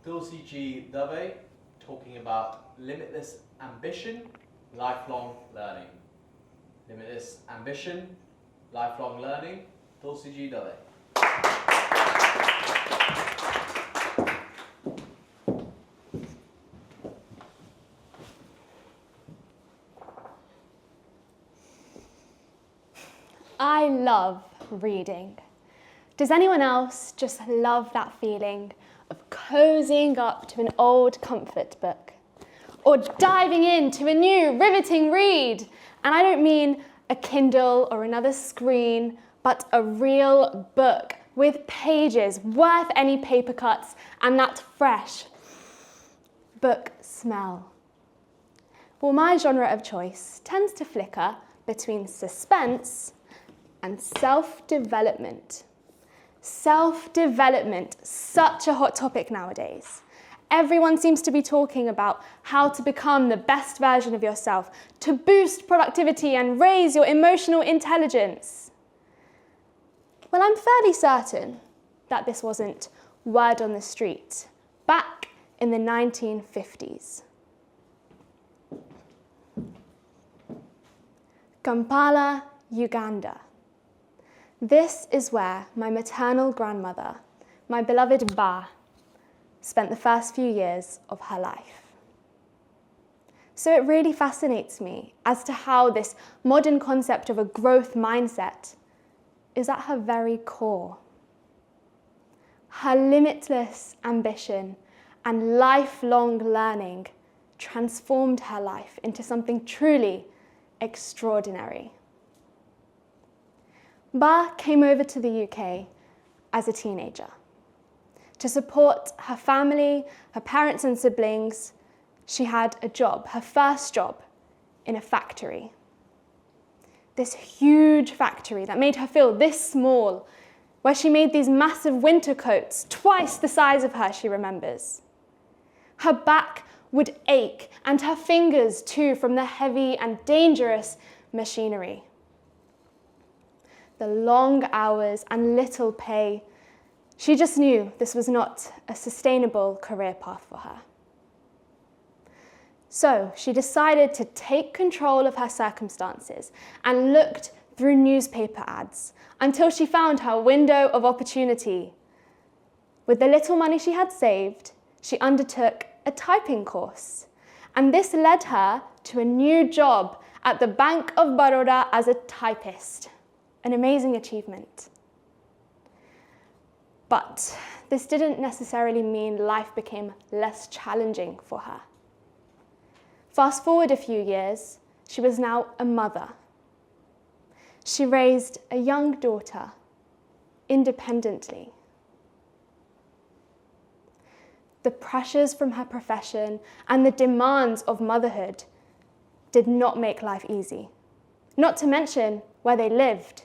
Tulsi Dave talking about limitless ambition, lifelong learning. Limitless ambition, lifelong learning, Tulsi Dave. I love reading. Does anyone else just love that feeling of cozying up to an old comfort book? Or diving into a new riveting read? And I don't mean a Kindle or another screen, but a real book with pages worth any paper cuts and that fresh book smell. Well, my genre of choice tends to flicker between suspense and self-development. Self-development, such a hot topic nowadays. Everyone seems to be talking about how to become the best version of yourself, to boost productivity and raise your emotional intelligence. Well, I'm fairly certain that this wasn't word on the street back in the 1950s. Kampala, Uganda. This is where my maternal grandmother, my beloved Ba, spent the first few years of her life. So it really fascinates me as to how this modern concept of a growth mindset is at her very core. Her limitless ambition and lifelong learning transformed her life into something truly extraordinary. Ba came over to the UK as a teenager to support her family, her parents and siblings. She had a job, her first job, in a factory. This huge factory that made her feel this small, where she made these massive winter coats, twice the size of her, she remembers. Her back would ache, and her fingers too, from the heavy and dangerous machinery. The long hours and little pay. She just knew this was not a sustainable career path for her. So she decided to take control of her circumstances and looked through newspaper ads until she found her window of opportunity. With the little money she had saved, she undertook a typing course, and this led her to a new job at the Bank of Baroda as a typist. An amazing achievement. But this didn't necessarily mean life became less challenging for her. Fast forward a few years, she was now a mother. She raised a young daughter independently. The pressures from her profession and the demands of motherhood did not make life easy, not to mention where they lived.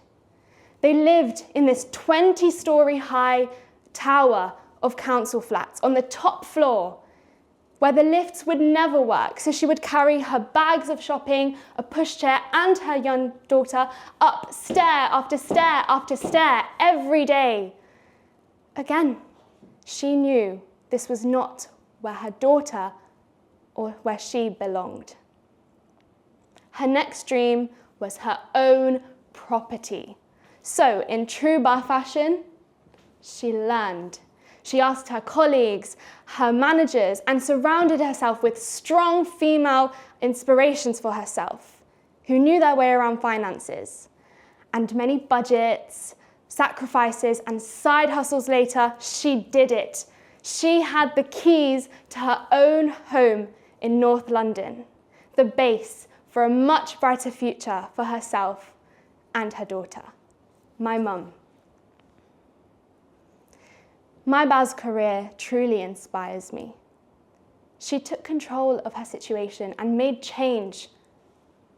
They lived in this 20-story high tower of council flats on the top floor where the lifts would never work. So she would carry her bags of shopping, a pushchair, and her young daughter up stair after stair after stair every day. Again, she knew this was not where her daughter or where she belonged. Her next dream was her own property. So, in true Ba fashion, she learned. She asked her colleagues, her managers, and surrounded herself with strong female inspirations for herself, who knew their way around finances. And many budgets, sacrifices, and side hustles later, she did it. She had the keys to her own home in North London, the base for a much brighter future for herself and her daughter. My mum. My Ba's career truly inspires me. She took control of her situation and made change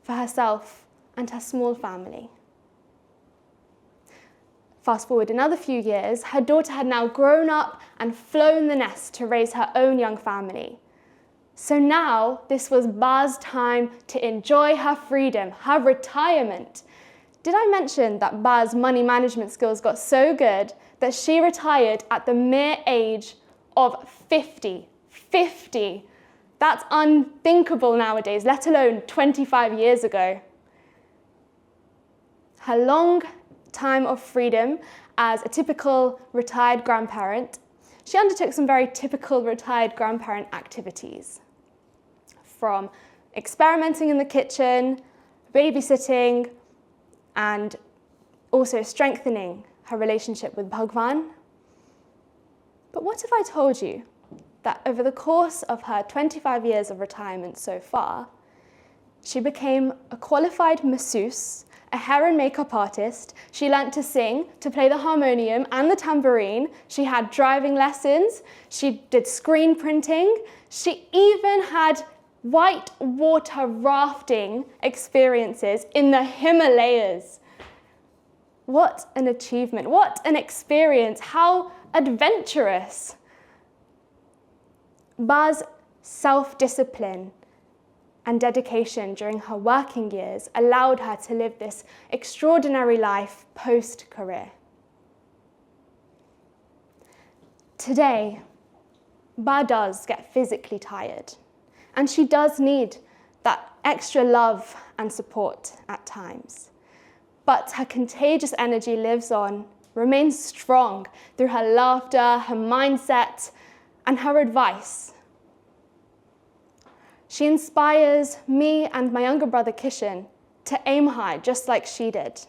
for herself and her small family. Fast forward another few years, her daughter had now grown up and flown the nest to raise her own young family. So now this was Ba's time to enjoy her freedom, her retirement. Did I mention that Ba's money management skills got so good that she retired at the mere age of 50. 50. That's unthinkable nowadays, let alone 25 years ago. Her long time of freedom as a typical retired grandparent, she undertook some very typical retired grandparent activities, from experimenting in the kitchen, babysitting, and also strengthening her relationship with Bhagwan. But what if I told you that over the course of her 25 years of retirement so far, she became a qualified masseuse, a hair and makeup artist, she learnt to sing, to play the harmonium and the tambourine, she had driving lessons, she did screen printing, she even had white water rafting experiences in the Himalayas. What an achievement, what an experience, how adventurous. Ba's self-discipline and dedication during her working years allowed her to live this extraordinary life post-career. Today, Ba does get physically tired, and she does need that extra love and support at times. But her contagious energy lives on, remains strong through her laughter, her mindset, and her advice. She inspires me and my younger brother Kishan to aim high, just like she did.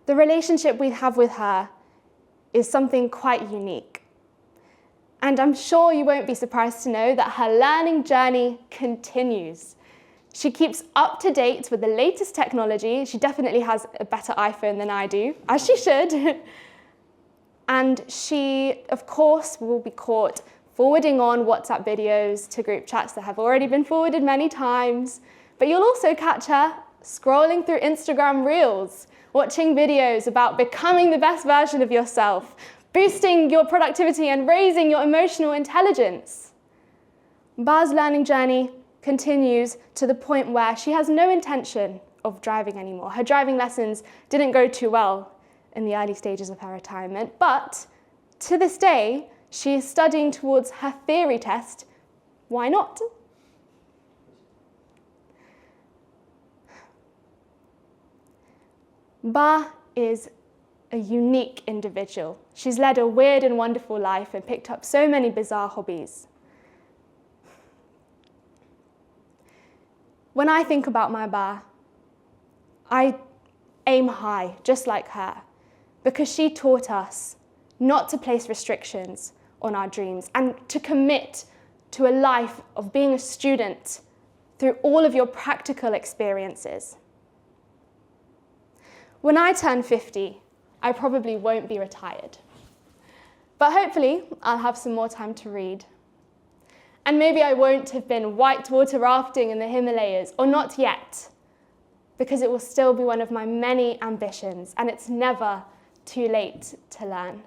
The relationship we have with her is something quite unique. And I'm sure you won't be surprised to know that her learning journey continues. She keeps up to date with the latest technology. She definitely has a better iPhone than I do, as she should. And she, of course, will be caught forwarding on WhatsApp videos to group chats that have already been forwarded many times. But you'll also catch her scrolling through Instagram Reels, watching videos about becoming the best version of yourself, boosting your productivity and raising your emotional intelligence. Ba's learning journey continues to the point where she has no intention of driving anymore. Her driving lessons didn't go too well in the early stages of her retirement, but to this day, she is studying towards her theory test. Why not? Ba is a unique individual. She's led a weird and wonderful life and picked up so many bizarre hobbies. When I think about my Ba, I aim high, just like her, because she taught us not to place restrictions on our dreams and to commit to a life of being a student through all of your practical experiences. When I turn 50, I probably won't be retired. But hopefully, I'll have some more time to read. And maybe I won't have been whitewater rafting in the Himalayas, or not yet, because it will still be one of my many ambitions, and it's never too late to learn.